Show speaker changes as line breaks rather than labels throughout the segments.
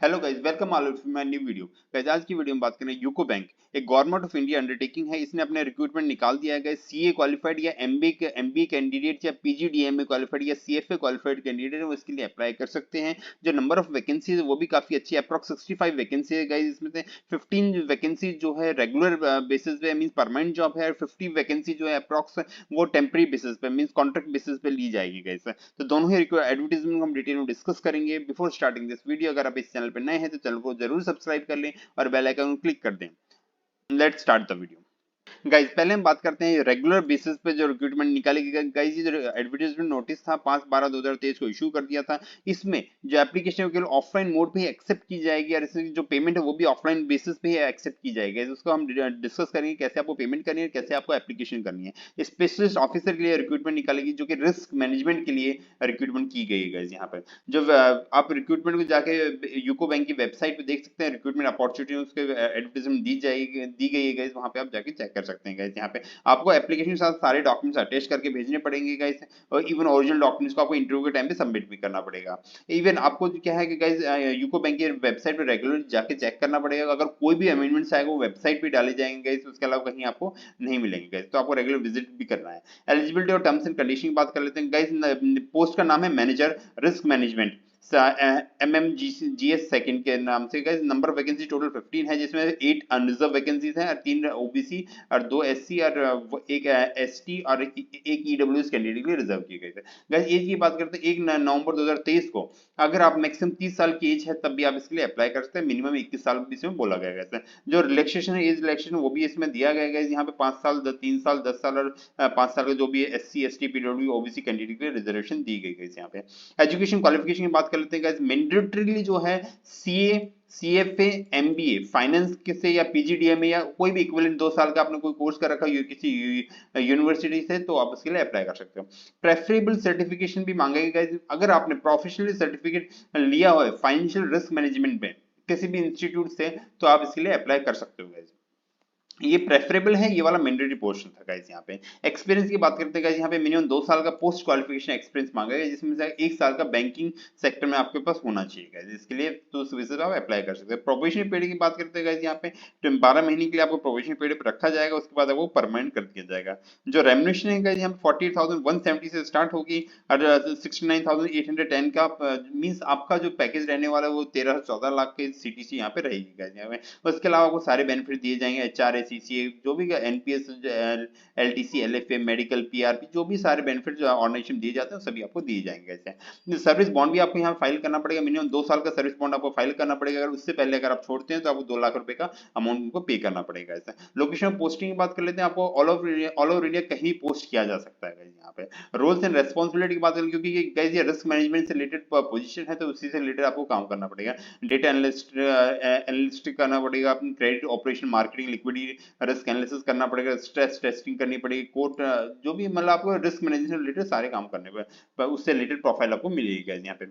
Hello guys, welcome all of my new video. Guys, आज की video में बात करें यूको बैंक। एक गवर्नमेंट ऑफ इंडिया अंडरटेकिंग है। इसने अपने रिक्रूटमेंट निकाल दिया है। गाइस, सीए क्वालिफाइड या एमबीए कैंडिडेट या पीजीडीएमए क्वालिफाइड या सीएफए क्वालिफाइड कैंडिडेट है, वो इसके लिए अप्लाई कर सकते हैं। जो नंबर ऑफ वैकेंसी है वो भी काफी अच्छी है, अप्रॉक्स 65 वैकेंसी है। गाइस, इसमें से 15 वैकेंसी जो है रेगुलर बेसिस पे मींस परमानेंट जॉब है, और 50 वैकेंसी जो है अप्रॉक्स वो टेम्पररी बेसिस पे मींस कॉन्ट्रैक्ट बेसिस पे ली जाएगी। गाइस, तो दोनों ही एडवर्टीजमेंट हम डिटेल में डिस्कस करेंगे। बिफोर स्टार्टिंग दिस वीडियो, अगर आप इस चैनल पर नए हैं तो चैनल को जरूर सब्सक्राइब कर लें और बेल आइकन को क्लिक कर दें। Let's start the video. Guys, पहले हम बात करते हैं रेगुलर बेसिस पे जो रिक्रूटमेंट निकालेगी। गाइस, ये जो एडवर्टाइजमेंट नोटिस था 5/12/2023 को इशू कर दिया था। इसमें जो एप्लीकेशन है केवल ऑफलाइन मोड पे ही एक्सेप्ट की जाएगी, और इसकी जो पेमेंट है वो भी ऑफलाइन बेसिस पे ही एक्सेप्ट की जाएगी। उसको हम डिस्कस करेंगे कैसे आपको पेमेंट करनी है, कैसे आपको एप्लीकेशन करनी है। स्पेशलिस्ट ऑफिसर के लिए रिक्रूटमेंट निकालेगी, जो कि रिस्क मैनेजमेंट के लिए रिक्रूटमेंट की गई है। गाइस, यहाँ पर जो आप रिक्रूटमेंट को जाके यूको बैंक की वेबसाइट पे देख सकते हैं, रिक्रूटमेंट अपॉर्चुनिटी उसके एडवर्टाइजमेंट दी गई है। गाइस, वहां पे आप जाके चेक कर सकते हैं। गाइस, यहाँ पे आपको एप्लीकेशन के साथ सारे डॉक्यूमेंट्स अटैच करके भेजने पड़ेंगे। गाइस, और इवन ओरिजिनल डॉक्यूमेंट्स को आपको इंटरव्यू के टाइम पे सबमिट भी करना पड़ेगा। इवन आपको क्या है कि गाइस, यूको बैंक की वेबसाइट पे रेगुलर जाके चेक करना पड़ेगा। अगर कोई भी अमेंडमेंट्स आएगा वो वेबसाइट पे डाले जाएंगे। गाइस, उसके अलावा कहीं आपको नहीं मिलेंगे। गाइस, तो आपको रेगुलर विजिट भी करना है। एलिजिबिलिटी और टर्म्स एंड कंडीशन की बात कर लेते हैं। गाइस, पोस्ट का नाम है manager risk management, MMGS second के नाम से। Guys, number of vacancy total 15 है, जिसमें 8 अनरिजर्व वैकेंसीज हैं और 3 ओबीसी और 2 एससी और एक एसटी और एक ईडब्ल्यूएस कैंडिडेट के लिए रिजर्व किए गए थे। गाइस, एज की बात करते हैं 1 नवंबर 2023 को अगर आप मैक्सिमम 30 साल की एज है तब भी आप इसके लिए अप्लाई कर सकते हैं। मिनिमम 21 साल भी इसमें बोला गया है। जो रिलैक्सेशन है, एज रिलैक्सेशन, वो भी इसमें दिया गया है। यहाँ पे 5 साल 3 साल 10 साल और 5 साल का जो भी SC ST PW OBC candidate के लिए रिजर्वेशन दी गई है। यहाँ पे एजुकेशन क्वालिफिकेशन की बात कर लेते हैं। गाइस, मैंडेटरीली जो है सीए सीएफए एमबीए फाइनेंस से या पीजीडीएमए या कोई भी इक्विवेलेंट 2 साल का आपने कोई कोर्स कर रखा है किसी यूनिवर्सिटी से, तो आप उसके लिए अप्लाई कर सकते हो। प्रेफरेबल सर्टिफिकेशन भी मांगेगा। गाइस, अगर आपने प्रोफेशनली सर्टिफिकेट लिया हुआ है फाइनेंशियल रिस्क मैनेजमेंट में किसी भी इंस्टीट्यूट से, तो आप इसके लिए अप्लाई कर सकते हो। गाइस, ये प्रेफरेबल है, ये वाला मैंडेटरी पोर्शन था। गाइस, यहाँ पे एक्सपीरियंस की बात करते हैं। गाइस, यहाँ पे मिनिमम 2 साल का पोस्ट क्वालिफिकेशन एक्सपीरियंस मांगा गया है, जिसमें से 1 साल का बैंकिंग सेक्टर में आपके पास होना चाहिए। गाइस, इसके लिए तो उस विषय आप अप्लाई कर सकते हैं। प्रोबेशनरी पीरियड की बात करते हैं। गाइस, यहाँ पे 12 महीने के लिए आपको प्रोबेशनरी पीरियड पर रखा जाएगा, उसके बाद आपको परमानेंट कर दिया जाएगा। जो रेम्युनेशन है गाइस, यहाँ पे 48,170 से स्टार्ट होगी और 69,810 का मींस आपका जो पैकेज रहने वाला है वो 13 से 14 लाख के सीटीसी यहाँ पे रहेगी। गाइस, यहाँ पे उसके अलावा आपको सारे बेनिफिट दिए जाएंगे, एचआरए सीसीए जो भी एनपीएस एलटीसी एलएफए मेडिकल पीआरपी जो भी सारे बेनिफिट जो ऑर्गेनाइजेशन दिए जाते हैं सभी आपको दिए जाएंगे। ऐसे सर्विस बॉन्ड भी आपको यहाँ फाइल करना पड़ेगा। मिनिमम 2 साल का सर्विस बॉन्ड आपको फाइल करना पड़ेगा। अगर उससे पहले अगर आप छोड़ते हैं तो आपको 2 लाख रुपए का अमाउंट उनको पे करना पड़ेगा। ऐसा लोकेशन पोस्टिंग की बात कर लेते हैं। आपको ऑल ओवर इंडिया कहीं पोस्ट किया जा सकता है। यहाँ पे रोल्स एंड रेस्पॉन्सिबिलिटी की बात करें, क्योंकि ये गाइस ये रिस्क मैनेजमेंट से रिलेटेड पोजीशन है, तो उसी से रिलेटेड आपको काम करना पड़ेगा। डेटा एनालिस्ट करना पड़ेगा, credit operation marketing liquidity risk analysis करना पड़ेगा, स्ट्रेस टेस्टिंग करनी पड़ेगी, कोर्ट जो भी मतलब आपको रिस्क मैनेजमेंट से रिलेटेड सारे काम करने पर उससे रिलेटेड प्रोफाइल आपको मिलेगी। गाइस, यहाँ पे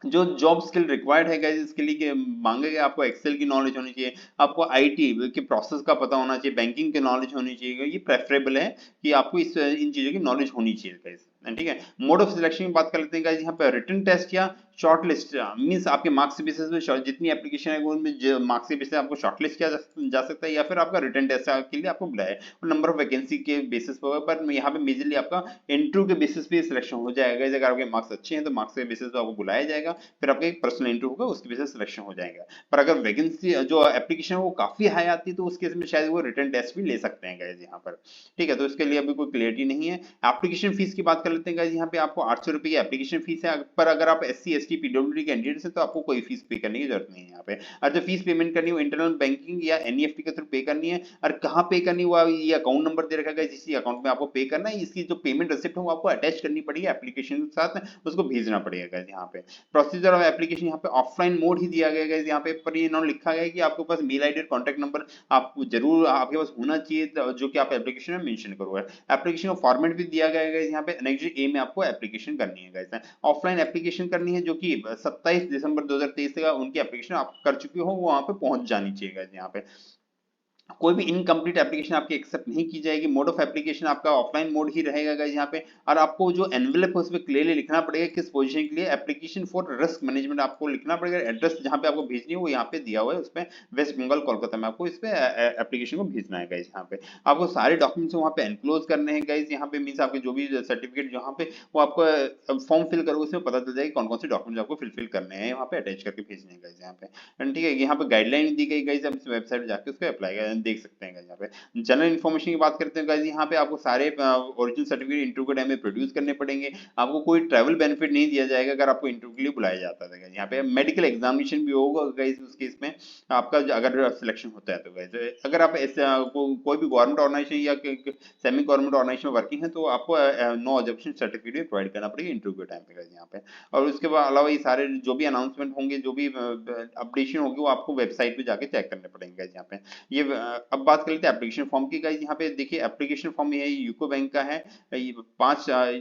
जो जॉब स्किल रिक्वायर्ड है गाइस, इसके लिए मांगेगा आपको एक्सेल की नॉलेज होनी चाहिए, आपको आईटी के प्रोसेस का पता होना चाहिए, बैंकिंग की नॉलेज होनी चाहिए। ये प्रेफरेबल है कि आपको इन चीजों की नॉलेज होनी चाहिए। गाइस, ठीक है। मोड ऑफ सिलेक्शन की बात कर लेते हैं। गाइस, यहाँ पे रिटन टेस्ट या शॉर्टलिस्ट मींस आपके मार्क्स बेसिस पे जितनी एप्लीकेशन है उनमें मार्क्स के बेसिस पे आपको शॉर्टलिस्ट किया जा सकता है, या फिर आपका रिटन टेस्ट के लिए आपको बुलाया है नंबर ऑफ वैकेंसी के बेसिस पर यहाँ पे मेजरली आपका इंटरव्यू के बेसिस पे सिलेक्शन हो जाएगा। अगर आपके मार्क्स अच्छे हैं तो मार्क्स के बेसिस पे आपको बुलाया जाएगा, फिर आपका एक पर्सनल इंटरव्यू होगा, उसके बेसिस सिलेक्शन हो जाएगा। पर अगर वैकेंसी जो एप्लीकेशन है वो काफी हाई आती है तो उस केस में शायद वो रिटन टेस्ट भी ले सकते हैं। गाइस, यहाँ पर ठीक है, तो इसके लिए अभी कोई क्लियरिटी नहीं है। एप्लीकेशन फीस की बात कर लेते हैं। गाइस, यहाँ पे आपको 800 रुपए की एप्लीकेशन फीस है, पर अगर आप एससी एसटी पीडब्ल्यूडी कैंडिडेट है तो आपको कोई फीस पे करने की जरूरत नहीं है। यहाँ पे अच्छा, फीस पेमेंट करनी हो इंटरनल बैंकिंग या एनईएफटी के थ्रू पे करनी है, और कहाँ पे करनी हुआ ये अकाउंट नंबर दे रखा है जिस अकाउंट में आपको पे करना है। इसकी जो पेमेंट रिसिप्ट है वो आपको अटैच करनी पड़ेगी एप्लीकेशन के साथ, उसको भेजना पड़ेगा। गाइस, यहाँ पे प्रोसीजर ऑफ एप्लीकेशन यहाँ पे ऑफलाइन मोड ही दिया गया है। यहाँ पे पर ये इन्होंने लिखा गया है कि आपके पास मेल आईडी और कॉन्टैक्ट नंबर आप जरूर आपके पास होना चाहिए, जो कि आप एप्लीकेशन में मेंशन करोगे। एप्लीकेशन का फॉर्मेट भी दिया गया है। यहाँ पे एनेक्स ए में आपको एप्लीकेशन करनी है। गाइस, ऑफलाइन एप्लीकेशन करनी है, जो कि 27 दिसंबर 2023 का उनकी एप्लीकेशन आप कर चुके हो वो वहां पे पहुंच जानी चाहिए। गाइस, यहाँ पे कोई भी इनकम्प्लीट एप्लीकेशन आपकी एक्सेप्ट नहीं की जाएगी। मोड ऑफ एप्लीकेशन आपका ऑफलाइन मोड ही रहेगा गाइस यहाँ पे। और आपको जो एनवेलप है उसमें क्लियरली लिखना पड़ेगा किस पोजीशन के लिए एप्लीकेशन फॉर रिस्क मैनेजमेंट आपको लिखना पड़ेगा। एड्रेस जहाँ पे आपको भेजनी है वो यहाँ पे दिया हुआ है, उसमें वेस्ट बंगाल कोलकाता में आपको इस पे एप्लीकेशन को भेजना है गाइस। यहाँ पे आपको सारे डॉक्यूमेंट्स वहाँ पे एनक्लोज करने हैं गाइस। यहाँ पे मीन्स आपके जो भी सर्टिफिकेट जहाँ पे वो आपको फॉर्म फिल करोगे उसमें पता चल जाएगा कौन कौन से डॉक्यूमेंट्स आपको फिल करने हैं, वहाँ पे अटैच करके भेजने हैं गाइस यहाँ पे। ठीक है, यहाँ पे गाइडलाइन दी गई गाइस, आप इस वेबसाइट जाके उसको अप्लाई देख सकते हैं गाइस। यहाँ पे जनरल इन्फॉर्मेशन की बात करते हैं गाइस, यहाँ पे आपको सारे ओरिजिनल सर्टिफिकेट इंटरव्यू के टाइम में प्रोड्यूस करने पड़ेंगे। आपको कोई ट्रैवल बेनिफिट नहीं दिया जाएगा अगर आपको इंटरव्यू के लिए बुलाया जाता है गाइस। यहाँ पे मेडिकल एग्जामिनेशन भी होगा गाइस उस केस में आपका, अगर सिलेक्शन होता है तो गाइस। अगर आप कोई भी गवर्नमेंट ऑर्गेनाइजेशन या सेमी गवर्नमेंट ऑर्गेनाइजेशन में वर्किंग है तो आपको नो ऑब्जेक्शन सर्टिफिकेट प्रोवाइड करना पड़ेगा इंटरव्यू के टाइम पे गाइस यहाँ पे। और उसके अलावा ये सारे जो भी अनाउंसमेंट होंगे, जो भी अपडेशन होगी, वो आपको वेबसाइट पे जाके चेक करने पड़ेंगे गाइस यहाँ पे। ये अब बात कर लेते हैं एप्लीकेशन फॉर्म की गाइस। यहाँ पे देखिए एप्लीकेशन फॉर्म ये यूको बैंक का है। ये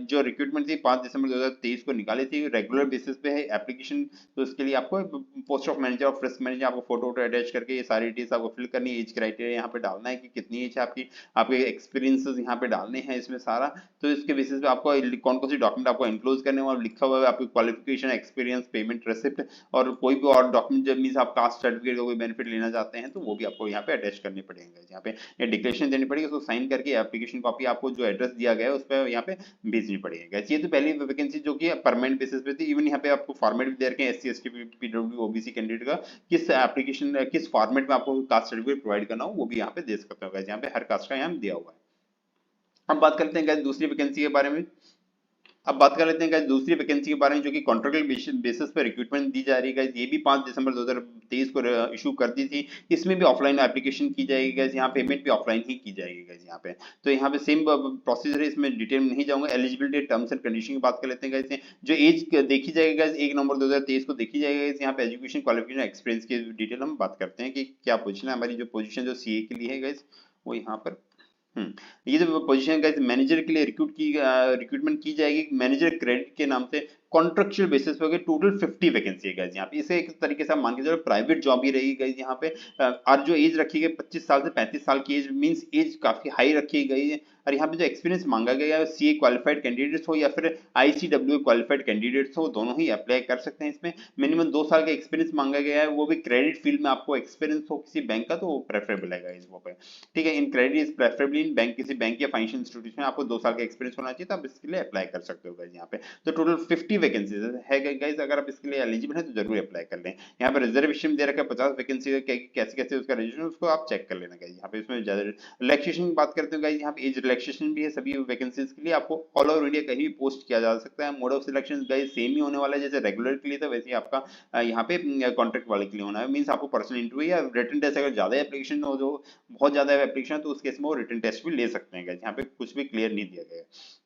जो रिक्रूटमेंट थी 5 दिसंबर 2023 को निकाली थी, रेगुलर बेसिस पे है एप्लीकेशन। तो इसके लिए आपको पोस्ट ऑफ मैनेजर और रिस्क मैनेजर आपको फोटो वोटो अटैच करके ये सारी डिटेल्स आपको फिल करनी है। एज क्राइटेरिया यहाँ पे डालना है कि कितनी एज है आपकी, आपके एक्सपीरियंसेस यहाँ पे डालने हैं इसमें सारा। तो इसके बेसिस पे आपको कौन कौन सी डॉक्यूमेंट आपको एनक्लोज करने और लिखा हुआ है आपकी क्वालिफिकेशन, एक्सपीरियंस, पेमेंट रिसिप्ट और कोई भी और डॉक्यूमेंट जब मीन्स आप कास्ट सर्टिफिकेट का कोई बेनिफिट लेना चाहते हैं तो वो भी आपको यहाँ पे अटैच करनी पड़ेंगे। यहाँ पे ये डिक्लेरेशन देनी पड़ेगी, उसको साइन करके एप्लीकेशन कॉपी आपको जो एड्रेस दिया गया है उस पर यहाँ पे भेजनी पड़ेगी। ये तो पहली वैकेंसी जो कि परमानेंट बेसिस पे थी। इवन यहाँ पे आपको फॉर्मेट भी दे रखे हैं SC ST PWD OBC candidate का, किस एप्लीकेशन किस फॉर्मेट में आपको कास्ट सर्टिफिकेट प्रोवाइड करना हो वो भी यहाँ पे दे सकते हो। यहाँ पे हर कास्ट का यहाँ दिया हुआ है। अब बात करते हैं दूसरी वैकेंसी के बारे में। अब बात कर लेते हैं गाइस दूसरी वैकेंसी के बारे में जो कि कॉन्ट्रैक्चुअल बेसिस पे रिक्रूटमेंट दी जा रही है गाइस। ये भी 5 दिसंबर 2023 को इशू कर दी थी। इसमें भी ऑफलाइन एप्लीकेशन की जाएगी गाइस। यहाँ पेमेंट भी ऑफलाइन ही की जाएगी गाइस यहाँ पे। तो यहाँ पे सेम प्रोसीजर है, इसमें डिटेल में नहीं जाऊंगा। एलिजिबिलिटी टर्म्स एंड कंडीशन की बात कर लेते हैं गाइस। जो एज देखी जाएगी गाइस 1 नवंबर 2023 को देखी जाएगी गाइस। यहाँ पे एजुकेशन क्वालिफिकेशन एक्सपीरियंस की डिटेल हम बात करते हैं कि क्या पोजीशन है हमारी। जो पोजीशन जो CA के लिए है गाइस वो यहाँ पर ये जो पोजीशन गाइस मैनेजर के लिए रिक्रूटमेंट की जाएगी मैनेजर क्रेडिट के नाम से। कॉन्ट्रेक्चुअल बेसिस पे टोटल 50 वैकेंसी है गाइस यहाँ पे। इसे एक तरीके से आप मान के चलो प्राइवेट जॉब ही रहेगी गाइस यहाँ पे। और जो एज रखी गई 25 साल से 35 साल की एज मींस एज काफी हाई रखी गई है। और यहाँ पे जो एक्सपीरियंस मांगा गया है CA क्वालिफाइड कैंडिडेट्स हो या फिर ICW क्वालिफाइड कैंडिडेट्स हो, दोनों ही अप्लाई कर सकते हैं इसमें। मिनिमम 2 साल का एक्सपीरियंस मांगा गया है, वो भी क्रेडिट फील्ड में आपको एक्सपीरियंस हो किसी बैंक का तो वो प्रेफरेबल है गाइस वो पे। ठीक है, in credit is preferably in bank, किसी बैंक या फाइनेंशियल इंस्टीट्यूशन में आपको 2 साल का एक्सपीरियंस होना चाहिए, तो आप इसके लिए अप्लाई कर सकते हो गाइस यहाँ पे। तो टोटल 50 वैकेंसीज है गाइस। अगर आप इसके लिए एलिजिबल हैं तो जरूर अप्लाई कर लें। यहाँ पे रिजर्वेशन दे रखा है 50 वैकेंसी का, कैसे कैसे उसका रजिस्ट्रेशन उसको आप चेक कर लेना गाइस यहाँ पे। इसमें ज्यादा रिलैक्सेशन की बात करते हैं गाइस, यहाँ पे एज रिलैक्सेशन भी है सभी वैकेंसीज के लिए। आपको ऑल ओवर इंडिया कहीं भी पोस्ट किया जा सकता है। Mode of selection guys same ही होने वाला है जैसे रेगुलर के लिए था, वैसे ही आपका यहाँ पे कॉन्ट्रैक्ट वाले के लिए होना है। मींस आपको पर्सनल इंटरव्यू या रिटन टेस्ट, अगर ज्यादा एप्लीकेशन हो, जो बहुत ज्यादा एप्लीकेशन है तो उस केस में वो रिटन टेस्ट भी ले सकते हैं गाइस। यहाँ पे कुछ भी क्लियर नहीं दिया गया है।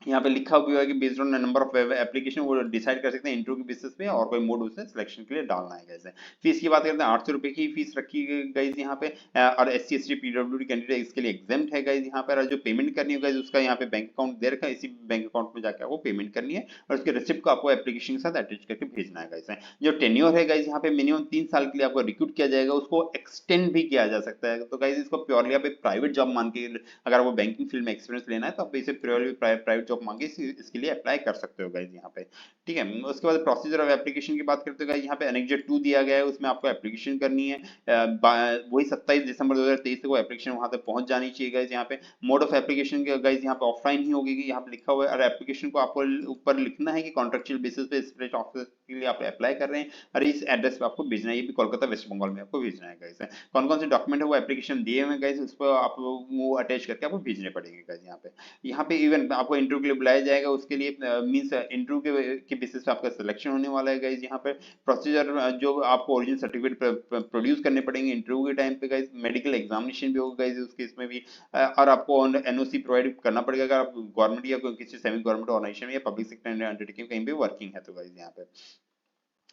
यहाँ पे लिखा हुआ है कि based on number of application वो डिसाइड कर सकते हैं इंटरव्यू के बेसिस पे और कोई मोड उससे सिलेक्शन के लिए डालना है कैसे। फीस की बात करते हैं 800 रुपए की फीस रखी गई यहाँ पे। और SC ST PWD कैंडिडेट इसके लिए एग्जाम्प्ट है गाइस यहाँ पर। जो पेमेंट करनी होगा उसका यहाँ पे बैंक अकाउंट दे रखा है, इसी बैंक अकाउंट में जाकर आपको पेमेंट करनी है और उसके रिसिप्ट को आपको एप्लीकेशन के साथ अटैच करके भेजना है गाइस। जो टेन्योर है गाइस यहाँ पे मिनिमम 3 साल के लिए आपको रिक्रूट किया जाएगा, उसको एक्सटेंड भी किया जा सकता है। तो गाइस इसको प्योरली आप एक प्राइवेट जॉब मान के, अगर आपको बैंकिंग फील्ड में एक्सपीरियंस लेना है तो आप इसे प्योरली प्राइवेट जॉब मान के इसके लिए अप्लाई कर सकते हो गाइस यहाँ पे। ठीक है, उसके बाद प्रोसीजर ऑफ एप्लीकेशन की बात करते हो गाइस। यहाँ पे एनेक्जर 2 दिया गया है, उसमें आपको एप्लीकेशन करनी है। वही 27 दिसंबर 2023 को एप्लीकेशन वहां तक पहुंच जानी चाहिए गाइस यहाँ पे। मोड ऑफ एप्लीकेशन गाइस यहाँ पे ऑफलाइन ही होगी, यहाँ पे लिखा हुआ है। और एप्लीकेशन को आपको ऊपर लिखना है कि कॉन्ट्रेक्चुअल बेसिस पे स्प्रेड ऑफिस के लिए आप अप्लाई कर रहे हैं और इस एड्रेस पे आपको भेजना है। ये भी कोलकाता वेस्ट बंगाल में आपको भेजना है गाइस। कौन कौन से डॉक्यूमेंट है वो एप्लीकेशन दिए हुए गाइस, उस पर आप वो अटैच करके आपको भेजने पड़ेंगे गाइस यहाँ पे। यहाँ पे इवन आपको इंटरव्यू के लिए बुलाया जाएगा, उसके लिए मींस इंटरव्यू के बेसिस पे आपका सिलेक्शन होने वाला है गाइस यहाँ पे। प्रोसीजर जो आपको ओरिजिनल सर्टिफिकेट प्रोड्यूस करने पड़ेंगे इंटरव्यू के टाइम पे गाइस। मेडिकल एग्जामिनेशन भी होगा गाइस उसके इसमें भी। और आपको NOC प्रोवाइड करना पड़ेगा अगर आप गवर्नमेंट या किसी सेमी गवर्नमेंट ऑर्गेनाइजेशन या पब्लिक सेक्टर अंडरटेकिंग कहीं पे वर्किंग है तो गाइस यहाँ पे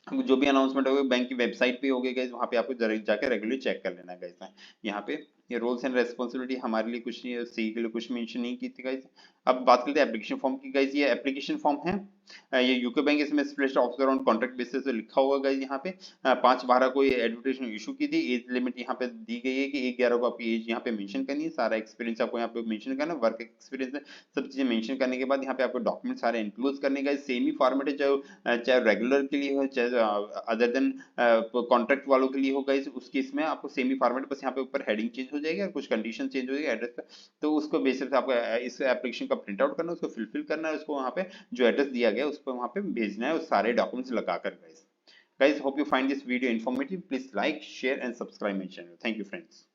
जो भी अनाउंसमेंट होगा बैंक की वेबसाइट पे होगी गाइस, वहां पे आपको जाके रेगुलरली चेक कर लेना गाइस यहाँ पे। ये रोल्स एंड रेस्पॉन्सिबिलिटी हमारे लिए कुछ नहीं है, सी के लिए कुछ मेंशन नहीं की थी गाइस। अब बात करते हैं एप्लीकेशन फॉर्म की गाइस। ये एप्लीकेशन फॉर्म है, ये यूको बैंक इसमें split offer on contract basis पे लिखा हुआ गाइस यहाँ पे। 5/12 को ये एडवर्टाइजमेंट इशू की थी। एज लिमिट यहाँ पे दी गई है कि 1/11 को आपकी एज यहाँ पे मेंशन करनी है। सारा एक्सपीरियंस आपको यहाँ पे मेंशन करना है, वर्क एक्सपीरियंस है, सब चीजें मेंशन करने के बाद यहाँ पे आपको डॉक्यूमेंट सारे इंक्लूड करने का सेम ही फॉर्मेट है, चाहे चाहे रेगुलर के लिए हो चाहे अदर देन कॉन्ट्रैक्ट वालों के लिए हो गाइस। उस केस में आपको सेम ही फॉर्मेट, बस यहाँ पे ऊपर हेडिंग चेंज हो जाएगी और कुछ कंडीशन चेंज हो जाएगी एड्रेस पे। तो उसको बेसिस पे आपको इस एप्लीकेशन का प्रिंट आउट करना है, उसको फिलफिल करना है, उसको वहाँ पे जो एड्रेस दिया गया है उस पर वहाँ पे भेजना है, उस सारे डॉक्यूमेंट्स लगाकर guys. Guys, hope you find this video informative. Please like, share, and subscribe my channel. Thank you, friends.